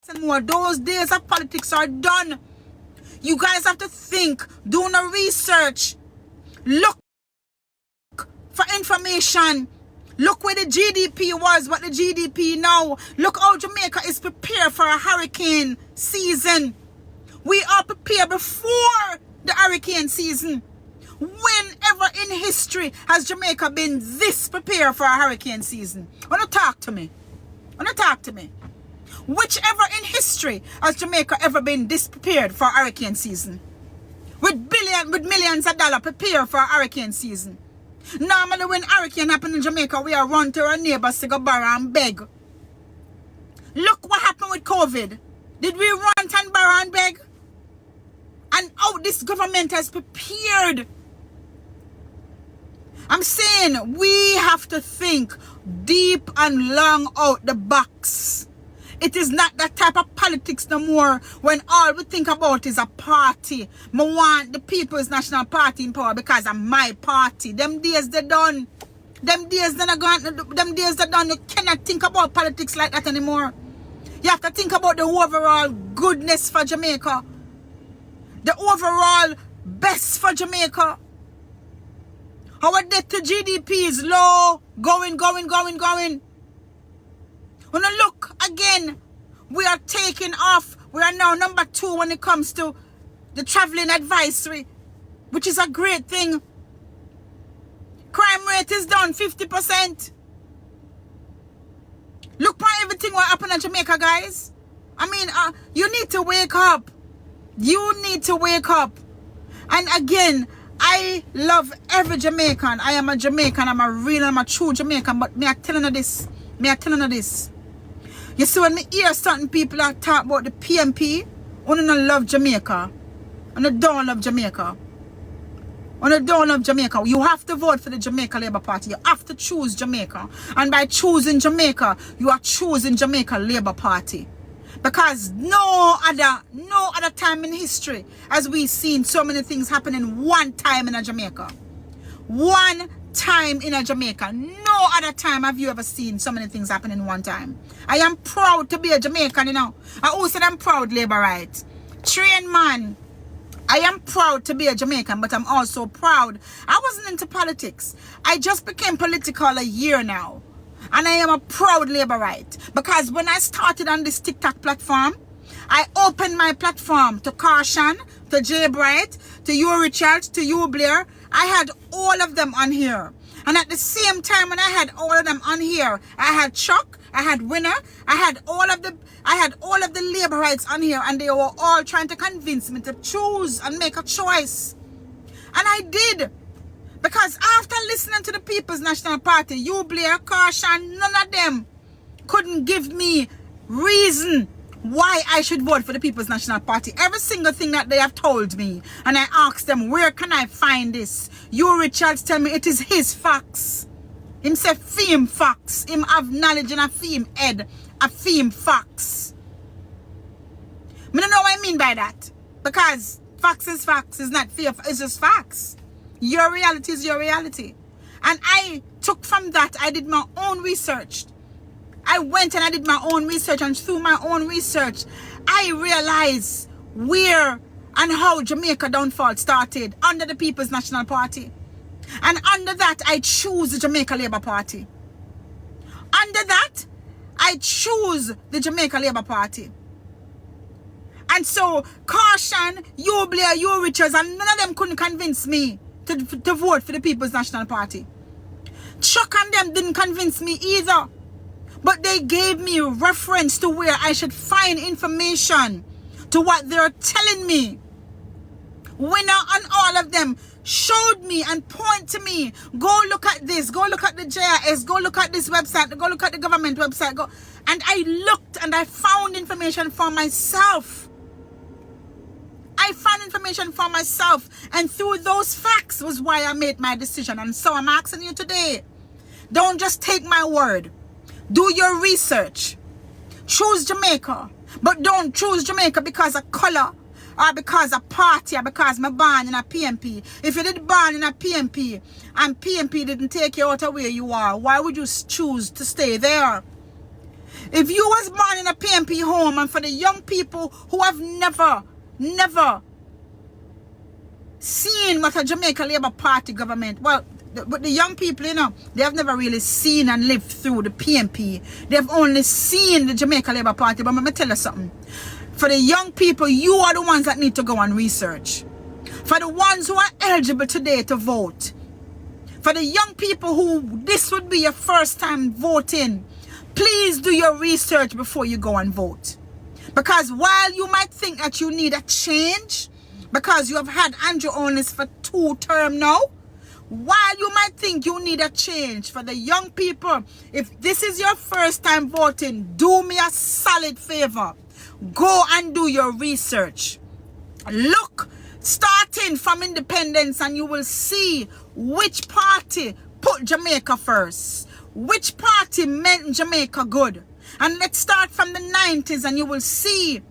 and more. Those days of politics are done. You guys have to think, do no research, look for information. Look where the GDP was, what the GDP now. Look how Jamaica is prepared for a hurricane season. We are prepared before the hurricane season. Whenever in history has Jamaica been this prepared for a hurricane season? Wanna talk to me? Whichever in history has Jamaica ever been this prepared for a hurricane season? With millions of dollars prepared for a hurricane season. Normally when hurricane happen in Jamaica, we are run to our neighbors to go borrow and beg. Look what happened with COVID. Did we run and borrow and beg? And how this government has prepared. I'm saying we have to think deep and long out the box. It is not that type of politics no more when all we think about is a party. I want the People's National Party in power because of my party. Them days they're done. Them days they're done. You cannot think about politics like that anymore. You have to think about the overall goodness for Jamaica. The overall best for Jamaica. Our debt to GDP is low. Going. When you look again, we are taking off. We are now number 2 when it comes to the traveling advisory, which is a great thing. Crime rate is down 50%. Look for everything what happened in Jamaica, guys. I mean, you need to wake up. You need to wake up. And again, I love every Jamaican. I am a Jamaican. I'm a true Jamaican. But me I telling you this. You see, when me hear certain people that talk about the PNP, I don't love Jamaica. And I don't love Jamaica. You have to vote for the Jamaica Labour Party. You have to choose Jamaica. And by choosing Jamaica, you are choosing Jamaica Labour Party. Because no other time in history has we seen so many things happening one time in a Jamaica. One time in a Jamaica. No other time have you ever seen so many things happen in one time. I am proud to be a Jamaican, you know. I also am proud Labour right. Train man. I am proud to be a Jamaican, but I'm also proud. I wasn't into politics. I just became political a year now. And I am a proud Labour right. Because when I started on this TikTok platform, I opened my platform to Caution, to Jay Bright, to you Richard, to you Blair. I had all of them on here. And at the same time when I had all of them on here, I had Chuck, I had Winner, I had all of the Labour rights on here, and they were all trying to convince me to choose and make a choice. And I did. Because after listening to the People's National Party, you Blair, Caution, none of them couldn't give me reason why I should vote for the People's National Party. Every single thing that they have told me. And I asked them, where can I find this? You Richards tell me it is his facts. Him say fame facts. Him have knowledge and a fame head. A fame facts. I don't know what I mean by that. Because facts is facts. It's not fear. It's just facts. Your reality is your reality. And I took from that, I did my own research. I went and I did my own research, and through my own research, I realized where and how Jamaica downfall started under the People's National Party. And under that, I choose the Jamaica Labour Party. Under that, I choose the Jamaica Labour Party. And so, Caution, you Blair, you Richards, and none of them couldn't convince me to vote for the People's National Party. Chuck and them didn't convince me either. But they gave me reference to where I should find information to what they're telling me. Winner and all of them showed me and point to me. Go look at this. Go look at the JIS. Go look at this website. Go look at the government website. Go. And I looked and I found information for myself. And through those facts was why I made my decision. And so I'm asking you today, don't just take my word. Do your research. Choose Jamaica. But don't choose Jamaica because of color, or because of party, or because I'm born in a PNP. If you did born in a PNP and PNP didn't take you out of where you are, why would you choose to stay there? If you was born in a PNP home, and for the young people who have never seen what a Jamaica Labour Party government, well, but the young people, you know, they have never really seen and lived through the PNP. They've only seen the Jamaica Labour Party. But let me tell you something. For the young people, you are the ones that need to go and research. For the ones who are eligible today to vote. For the young people who this would be your first time voting, please do your research before you go and vote. Because while you might think that you need a change, because you have had Andrew Onlys for 2 terms now, while you might think you need a change, for the young people, if this is your first time voting, do me a solid favor. Go and do your research. Look, starting from independence, and you will see which party put Jamaica first. Which party meant Jamaica good. And let's start from the 90s, and you will see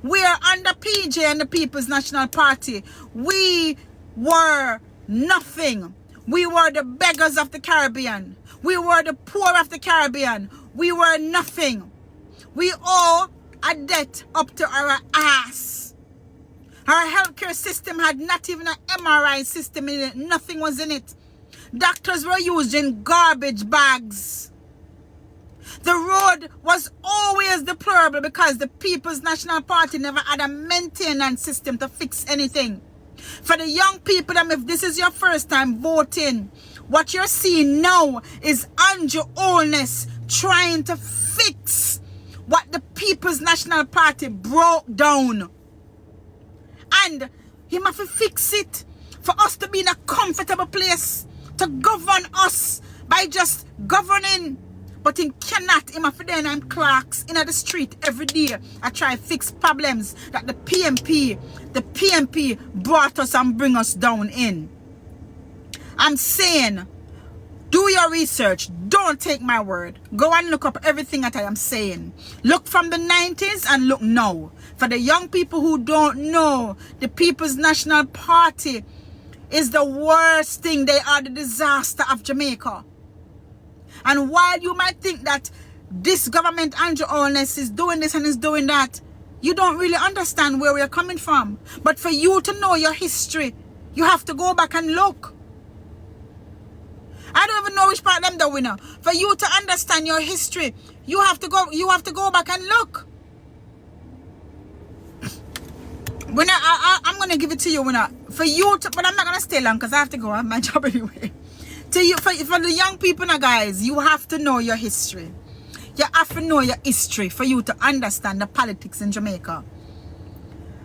where under PJ and the People's National Party, we were nothing. We were the beggars of the Caribbean. We were the poor of the Caribbean. We were nothing. We owe a debt up to our ass. Our healthcare system had not even an MRI system in it. Nothing was in it. Doctors were used in garbage bags. The road was always deplorable because the People's National Party never had a maintenance system to fix anything. For the young people, if this is your first time voting, what you're seeing now is Andrew Onlys trying to fix what the People's National Party broke down. And he must fix it for us to be in a comfortable place to govern us by just governing. But he cannot. He must then and clerks in the street every day. I try to fix problems that the PNP brought us and bring us down in. I'm saying, do your research. Don't take my word. Go and look up everything that I am saying. Look from the 90s and look now. For the young people who don't know, the People's National Party is the worst thing. They are the disaster of Jamaica. And while you might think that this government, Andrew Onlys, is doing this and is doing that, you don't really understand where we're coming from. But for you to know your history, you have to go back and look. I don't even know which part them the winner. For you to understand your history, you have to go back and look. Winner, I'm gonna give it to you, winner. For you to, but I'm not gonna stay long because I have to go on my job anyway. To you, for the young people now, guys, you have to know your history. You have to know your history for you to understand the politics in Jamaica.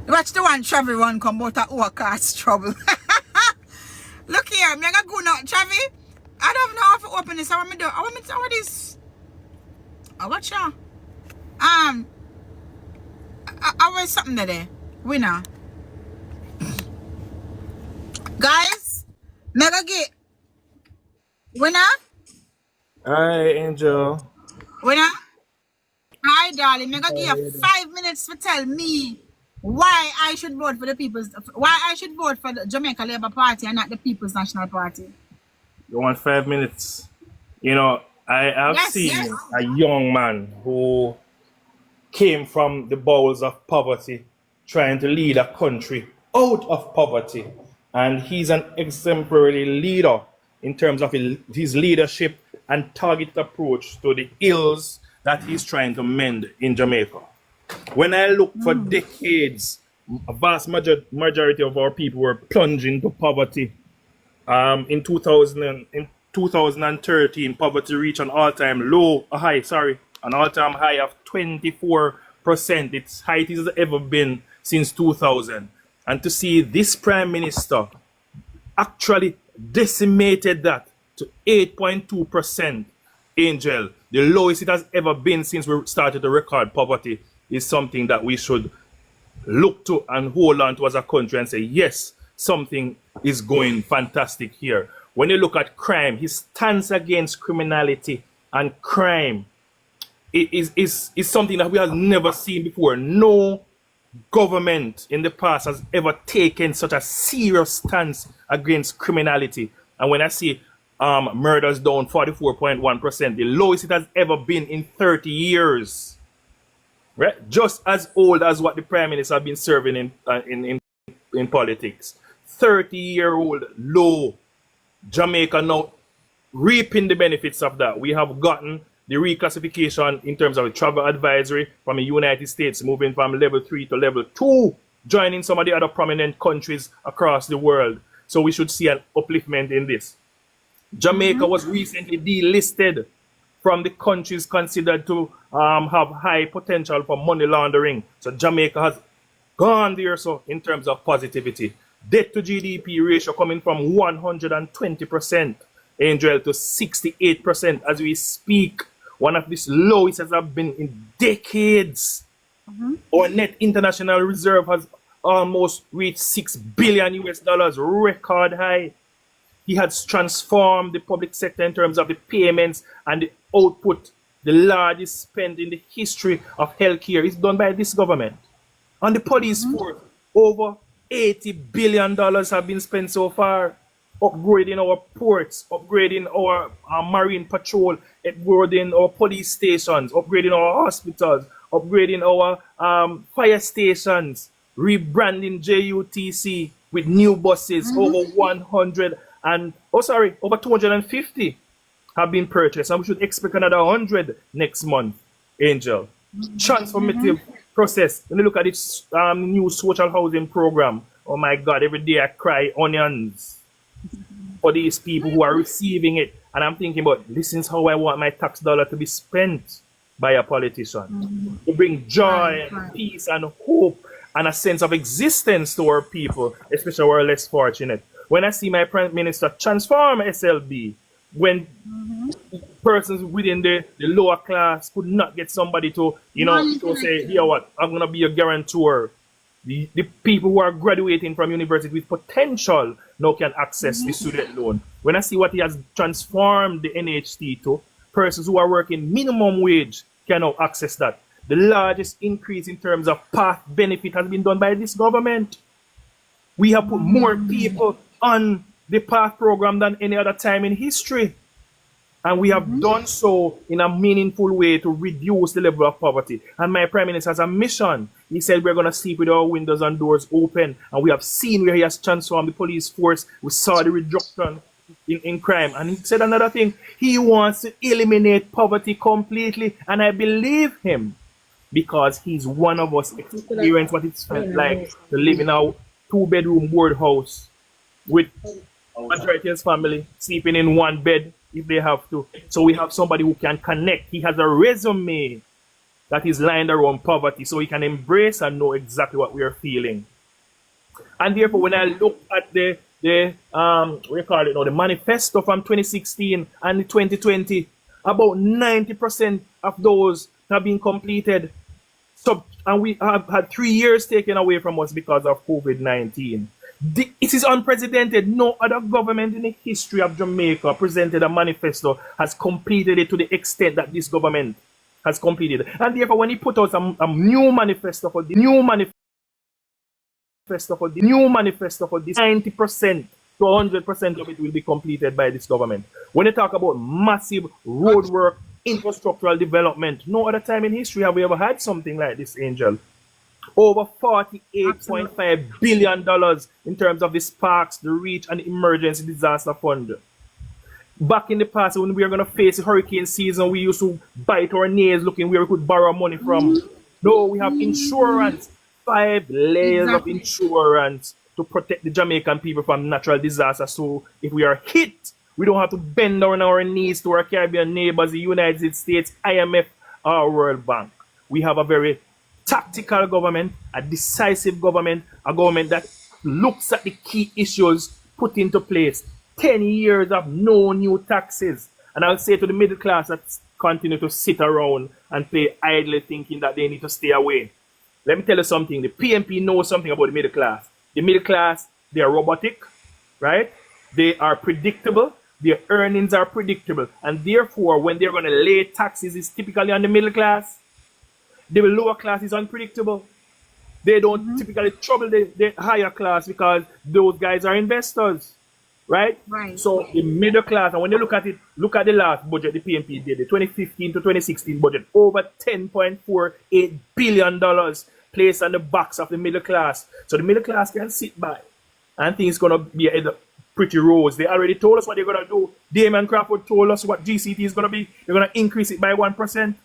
Watch the one Travi one come out of overcast trouble. Look here, I'm gonna go now, Travi. I don't know how to open this. I want me to do. I want me to do this. I watch ya. I want something there. Winner. Guys, mega get. Winner? Hi, Angel. Winner? Hi, darling. I'm gonna give you 5 minutes to tell me why I should vote for the the Jamaica Labour Party and not the People's National Party. You want 5 minutes? You know, I have seen a young man who came from the bowels of poverty, trying to lead a country out of poverty. And he's an exemplary leader in terms of his leadership and targeted approach to the ills that he's trying to mend in Jamaica. When I look for decades, a vast majority of our people were plunging into poverty. In 2013, poverty reached an all-time high of 24%. Its height has ever been since 2000. And to see this Prime Minister actually decimated that to 8.2%, Angel, the lowest it has ever been since we started to record poverty, is something that we should look to and hold on to as a country and say, yes, something is going fantastic here. When you look at crime, his stance against criminality and crime is something that we have never seen before. No government in the past has ever taken such a serious stance against criminality. And when I see Murders down 44.1%, the lowest it has ever been in 30 years. Right? Just as old as what the Prime Minister has been serving in politics. 30-year-old low. Jamaica now reaping the benefits of that. We have gotten the reclassification in terms of a travel advisory from the United States, moving from level 3 to level 2, joining some of the other prominent countries across the world. So we should see an upliftment in this. Jamaica was recently delisted from the countries considered to have high potential for money laundering. So Jamaica has gone there so in terms of positivity. Debt to GDP ratio coming from 120%, Angel, to 68% as we speak. One of the lowest as have been in decades. Our net international reserve has almost reached $6 billion US, record high. He has transformed the public sector in terms of the payments and the output. The largest spend in the history of healthcare is done by this government. On the police force, over $80 billion have been spent so far, upgrading our ports, upgrading our marine patrol, upgrading our police stations, upgrading our hospitals, upgrading our fire stations, rebranding JUTC with new buses, over 250 have been purchased, and we should expect another 100 next month, Angel. Transformative process. When you look at this new social housing program, oh my God, every day I cry onions for these people who are receiving it. And I'm thinking about, this is how I want my tax dollar to be spent by a politician. To bring joy and peace and hope and a sense of existence to our people, especially who are less fortunate. When I see my Prime Minister transform SLB, when persons within the lower class could not get somebody to, to say, here what, I'm going to be a guarantor. The people who are graduating from university with potential now can access the student loan. When I see what he has transformed the NHT to, persons who are working minimum wage can now access that. The largest increase in terms of path benefit has been done by this government. We have put more people on the path program than any other time in history. And we have done so in a meaningful way to reduce the level of poverty. And my Prime Minister has a mission. He said we're going to sleep with our windows and doors open. And we have seen where he has transformed the police force. We saw the reduction in crime. And he said another thing. He wants to eliminate poverty completely. And I believe him because he's one of us experienced what it's felt like to live in a 2-bedroom board house with majority of his family sleeping in one bed if they have to. So we have somebody who can connect. He has a resume that is lined around poverty, so he can embrace and know exactly what we are feeling. And therefore, when I look at the manifesto from 2016 and 2020, about 90% of those have been completed. So, and we have had 3 years taken away from us because of COVID-19. It is unprecedented. No other government in the history of Jamaica presented a manifesto has completed it to the extent that this government has completed. And therefore, when he put out a new manifesto for the new manifesto for this, 90% to 100% of it will be completed by this government. When you talk about massive road work, infrastructural development, no other time in history have we ever had something like this, Angel. Over $48.5 billion in terms of the Sparks, the Reach, and the Emergency Disaster Fund. Back in the past, when we were going to face the hurricane season, we used to bite our nails looking where we could borrow money from. No, we have insurance, 5 layers of insurance to protect the Jamaican people from natural disasters. So if we are hit, we don't have to bend down our knees to our Caribbean neighbors, the United States, IMF, or World Bank. We have a very tactical government, a decisive government, a government that looks at the key issues put into place. 10 years of no new taxes. And I'll say to the middle class that continue to sit around and play idly thinking that they need to stay away. Let me tell you something. The PNP knows something about the middle class. The middle class, they are robotic, right? They are predictable. Their earnings are predictable. And therefore, when they're going to lay taxes, it's typically on the middle class. The lower class is unpredictable. They don't typically trouble the higher class because those guys are investors. right? Right. So the middle class, and when you look at it, look at the last budget the PNP did, the 2015 to 2016 budget, over $10.48 billion placed on the backs of the middle class. So the middle class can sit by and think it's going to be a pretty rose. They already told us what they're going to do. Damon Crawford told us what GCT is going to be. They're going to increase it by 1%.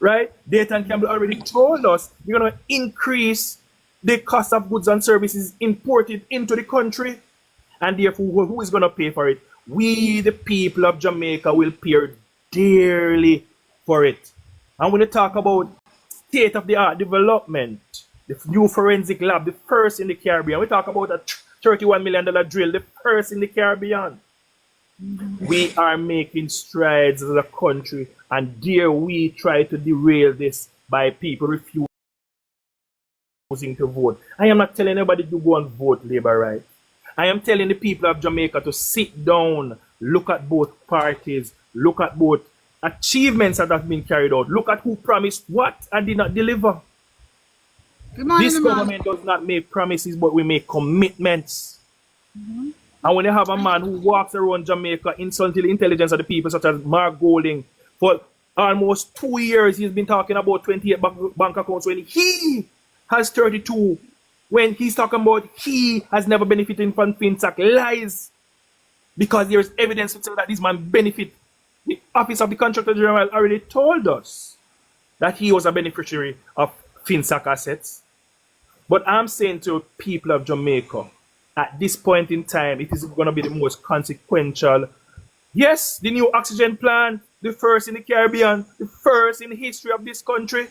Right? Dayton Campbell already told us they're going to increase the cost of goods and services imported into the country. And therefore, who is going to pay for it? We, the people of Jamaica, will pay dearly for it. And when you talk about state-of-the-art development, the new forensic lab, the first in the Caribbean, we talk about a $31 million drill, the first in the Caribbean. We are making strides as a country, and dare we try to derail this by people refusing to vote. I am not telling anybody to go and vote Labour, right? I am telling the people of Jamaica to sit down, look at both parties, look at both achievements that have been carried out, look at who promised what and did not deliver. This government does not make promises, but we make commitments. And when you have a man who walks around Jamaica insulting the intelligence of the people, such as Mark Golding, for almost 2 years, he's been talking about 28 bank accounts when he has 32. When he's talking about he has never benefited from FinTech, lies. Because there's evidence to tell that this man benefit. The Office of the Contractor General already told us that he was a beneficiary of FinTech assets. But I'm saying to people of Jamaica, at this point in time, it is going to be the most consequential. Yes, the new oxygen plant, the first in the Caribbean, the first in the history of this country.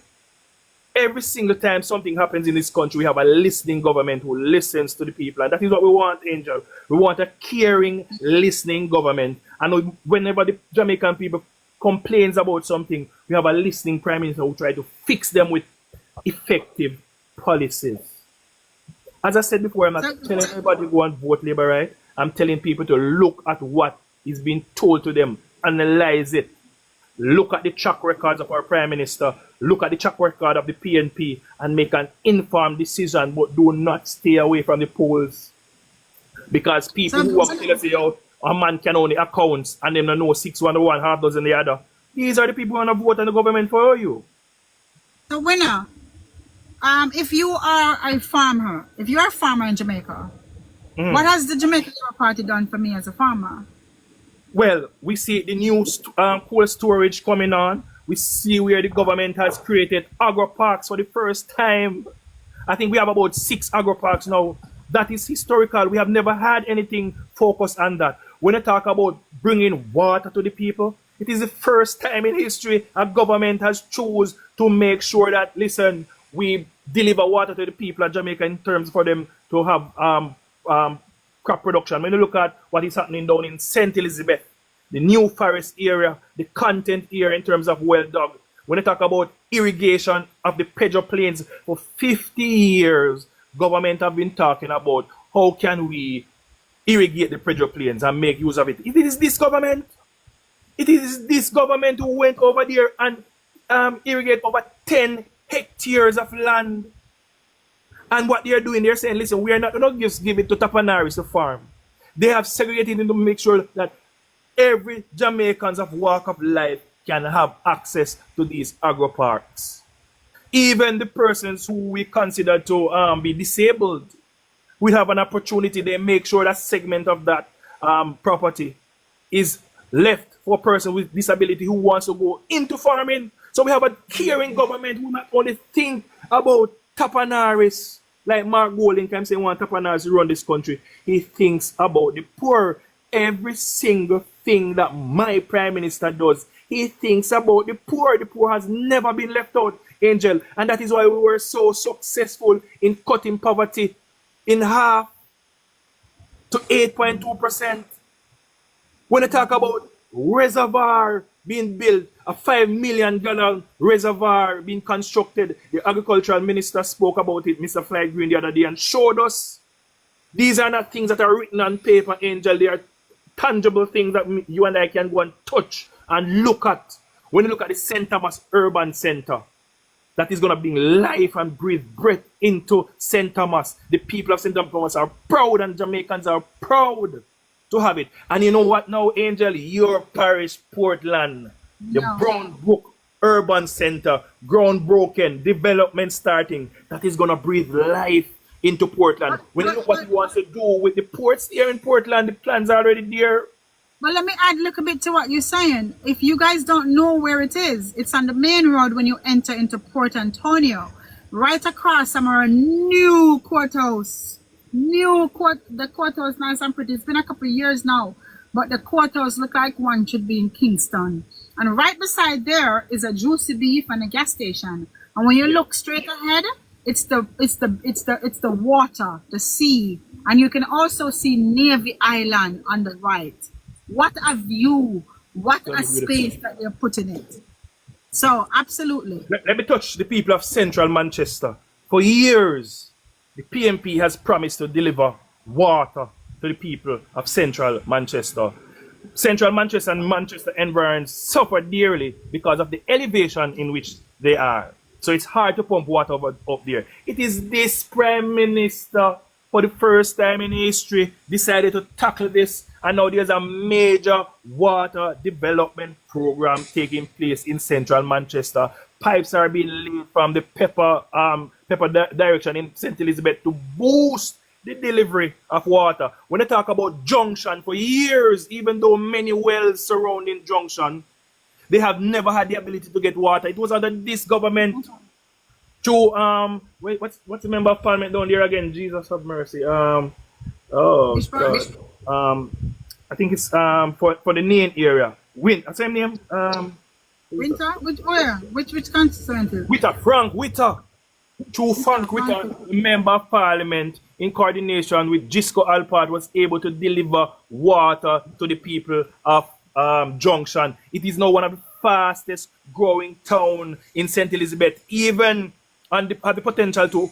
Every single time something happens in this country, we have a listening government who listens to the people. And that is what we want, Angel. We want a caring, listening government. And whenever the Jamaican people complains about something, we have a listening prime minister who try to fix them with effective policies. As I said before, I'm not telling everybody to go and vote Labour, right? I'm telling people to look at what is being told to them, analyze it. Look at the track records of our Prime Minister, look at the track record of the PNP, and make an informed decision, but do not stay away from the polls. Because people who are telling us, oh, a man can only accounts, and them don't know 6 1 half dozen the other. These are the people who want to vote on the government for you. So, winner, if you are a farmer, in Jamaica, what has the Jamaican Labour Party done for me as a farmer? Well, we see the new cold storage coming on. We see where the government has created agro parks for the first time. I think we have about 6 agro parks now. That is historical. We have never had anything focused on that. When I talk about bringing water to the people, it is the first time in history a government has chosen to make sure that, listen, we deliver water to the people of Jamaica in terms for them to have crop production. When you look at what is happening down in St. Elizabeth, the New Forest area, the content area in terms of well dug. When you talk about irrigation of the Pedro Plains, for 50 years, government have been talking about how can we irrigate the Pedro Plains and make use of it. It is this government. It is this government who went over there and irrigate over 10 hectares of land. And what they're doing, they're saying, listen, we are not going to just give it to Tapanaris to farm. They have segregated it to make sure that every Jamaicans of walk of life can have access to these agro parks. Even the persons who we consider to be disabled, we have an opportunity. They make sure that segment of that property is left for a person with disability who wants to go into farming. So we have a caring government who not only think about Tapanaris, like Mark Golding can say one Tapanaris to run this country. He thinks about the poor. Every single thing that my Prime Minister does, he thinks about the poor. The poor has never been left out, Angel. And that is why we were so successful in cutting poverty in half to 8.2%. When I talk about reservoir being built, a $5 million reservoir being constructed, the agricultural minister spoke about it, Mr. Fly Green, the other day, and showed us. These are not things that are written on paper, Angel. They are tangible things that you and I can go and touch and look at. When you look at the St. Thomas Urban Center, that is going to bring life and breathe into St. Thomas. The people of St. Thomas are proud and Jamaicans are proud. to have it. And you know what now, Angel? Your parish, Portland, the No. Brown Brook Urban Center, groundbroken, development starting, that is going to breathe life into Portland. When you look what you want to do with the ports here in Portland, the plans are already there. But let me add a little bit to what you're saying. If you guys don't know where it is, it's on the main road when you enter into Port Antonio. Right across from our new courthouse. The courthouse, nice and pretty. It's been a couple of years now. But the courthouse look like one should be in Kingston. And right beside there is a juicy beef and a gas station. And when you look straight ahead, it's the water, the sea. And you can also see Navy Island on the right. What a view, what a space that they're putting it. So, absolutely. Let me touch the people of central Manchester. For years, the PNP has promised to deliver water to the people of central Manchester. Central Manchester and Manchester environs suffer dearly because of the elevation in which they are. So it's hard to pump water up there. It is this Prime Minister, for the first time in history, decided to tackle this. And now there's a major water development program taking place in central Manchester. Pipes are being laid from the Pepper direction in St. Elizabeth to boost the delivery of water. When they talk about Junction, for years, even though many wells surrounding Junction, they have never had the ability to get water. It was under this government to what's the member of parliament down there again? Jesus have mercy. I think it's for the Nain area. Same name? Winter? Which constituency? Frank Witter. Through Frank Witter, member of parliament, in coordination with Gisco Alpart, was able to deliver water to the people of Junction. It is now one of the fastest growing town in St. Elizabeth, even had the potential to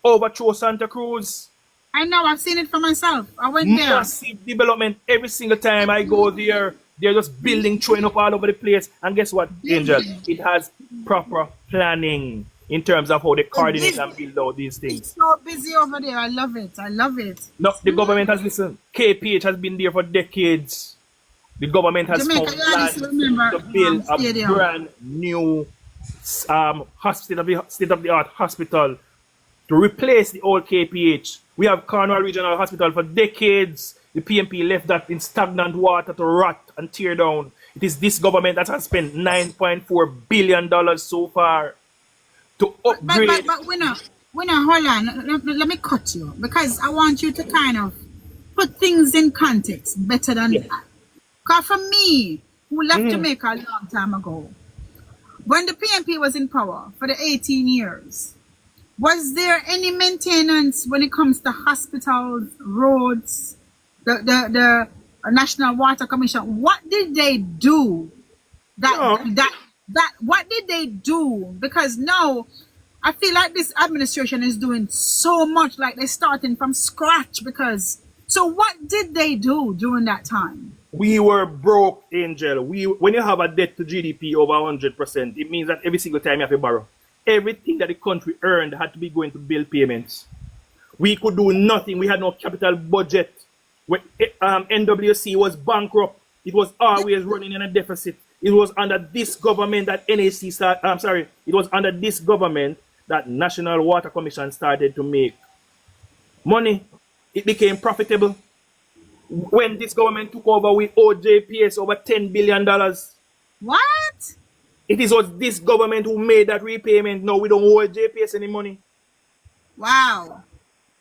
overthrow Santa Cruz. I know, I've seen it for myself. I went there. Massive development every single time I go there. They're just building, throwing up all over the place. And guess what, Angel? It has proper planning in terms of how they coordinate and build out these things. It's so busy over there. I love it. I love it. No, the government has listened. KPH has been there for decades. The government has found land to build a brand new state-of-the-art hospital to replace the old KPH. We have Cornwall Regional Hospital for decades. The PNP left that in stagnant water to rot and tear down. It is this government that has spent $9.4 billion so far to upgrade. But winner, hold on. Let me cut you, because I want you to kind of put things in context better than that. Because for me, who left Jamaica a long time ago, when the PNP was in power for the 18 years, was there any maintenance when it comes to hospitals, roads, the National Water Commission? What did they do? What did they do? Because now I feel like this administration is doing so much, like they're starting from scratch. So what did they do during that time? We were broke, Angel. When you have a debt to GDP over 100%, it means that every single time you have to borrow. Everything that the country earned had to be going to bill payments. We could do nothing. We had no capital budget. When NWC was bankrupt, it was always running in a deficit. It was under this government that it was under this government that National Water Commission started to make money. It became profitable. When this government took over, we owed JPS over $10 billion. What? It was this government who made that repayment. No, we don't owe JPS any money. Wow.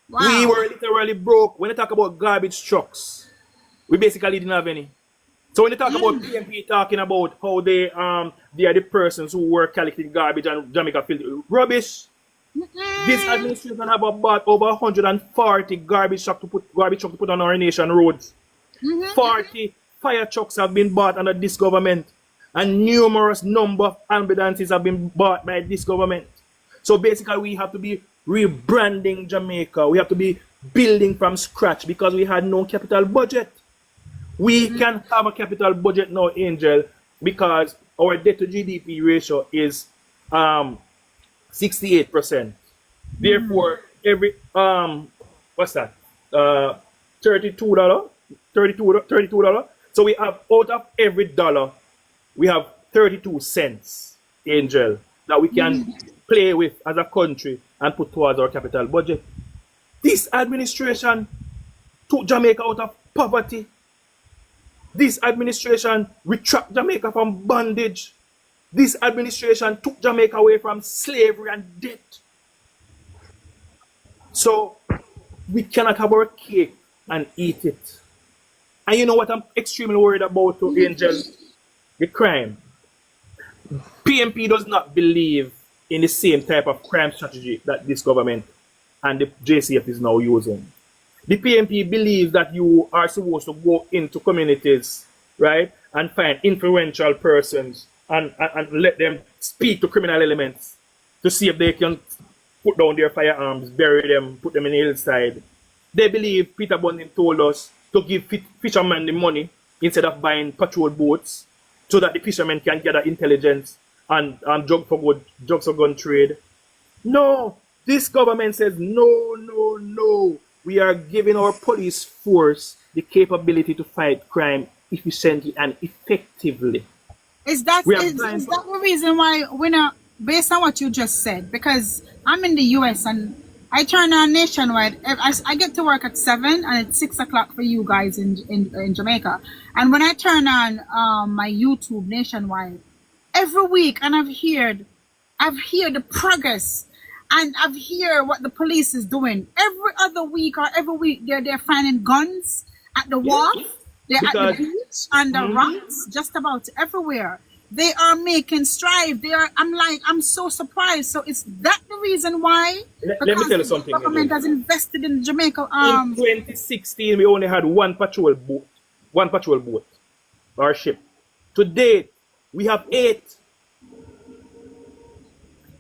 We were literally broke. When they talk about garbage trucks, we basically didn't have any. So when they talk about PNP talking about how they are the persons who were collecting garbage and Jamaica filled rubbish, this administration have bought over 140 garbage trucks to put on our nation roads. 40 fire trucks have been bought under this government, and numerous number of ambulances have been bought by this government. So basically we have to be rebranding Jamaica. We have to be building from scratch because we had no capital budget. We can have a capital budget now, Angel, because our debt to GDP ratio is 68%. Therefore, every $32 $32. So we have, out of every dollar, we have 32 cents, Angel, that we can play with as a country and put towards our capital budget. This administration took Jamaica out of poverty. This administration retract Jamaica from bondage. This administration took Jamaica away from slavery and debt. So we cannot have our cake and eat it. And you know what I'm extremely worried about, too, Angel? The crime. PNP does not believe in the same type of crime strategy that this government and the JCF is now using. The PNP believes that you are supposed to go into communities, right, and find influential persons and let them speak to criminal elements to see if they can put down their firearms, bury them, put them in the hillside. They believe Peter Bunning told us to give fishermen the money instead of buying patrol boats so that the fishermen can gather intelligence and drugs for gun trade. No, this government says no, no, no. We are giving our police force the capability to fight crime efficiently and effectively. Is that the reason why we're not, based on what you just said? Because I'm in the US and I turn on Nationwide. I get to work at 7 and it's 6 o'clock for you guys in Jamaica. And when I turn on my YouTube Nationwide, every week, and I've heard the progress, and I've heard what the police is doing. Every other week or every week, they're finding guns at the wharf, they're at the beach, on the rocks, just about everywhere. They are making strides. I'm so surprised. So is that the reason why? Let me tell you something. The government has invested in Jamaica. In 2016, we only had one patrol boat or ship. Today, we have 8.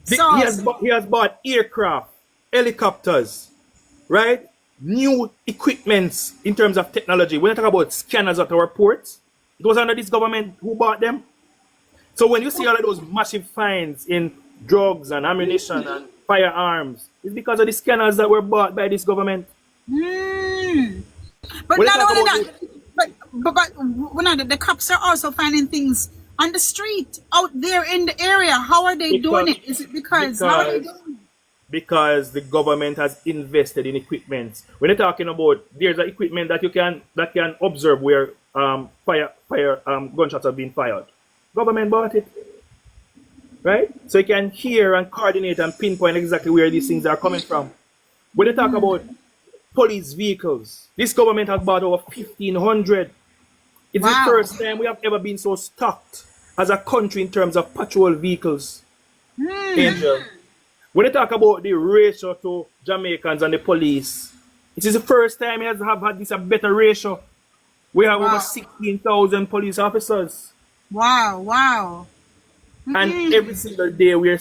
He has bought aircraft, helicopters, right? New equipments in terms of technology. When I talk about scanners at our ports, it was under this government who bought them. So when you see all of those massive finds in drugs and ammunition and firearms, it's because of the scanners that were bought by this government. But not only that, but the cops are also finding things on the street, out there in the area. How are they doing it? Is it because the government has invested in equipment? When you're talking about, there's an equipment that can observe where gunshots have been fired. Government bought it, right? So you can hear and coordinate and pinpoint exactly where these things are coming from. When you talk about police vehicles, this government has bought over 1,500. It's the first time we have ever been so stocked as a country in terms of patrol vehicles. Angel, when you talk about the ratio to Jamaicans and the police, it is the first time we have had this a better ratio. We have over 16,000 police officers. Wow. And every single day we are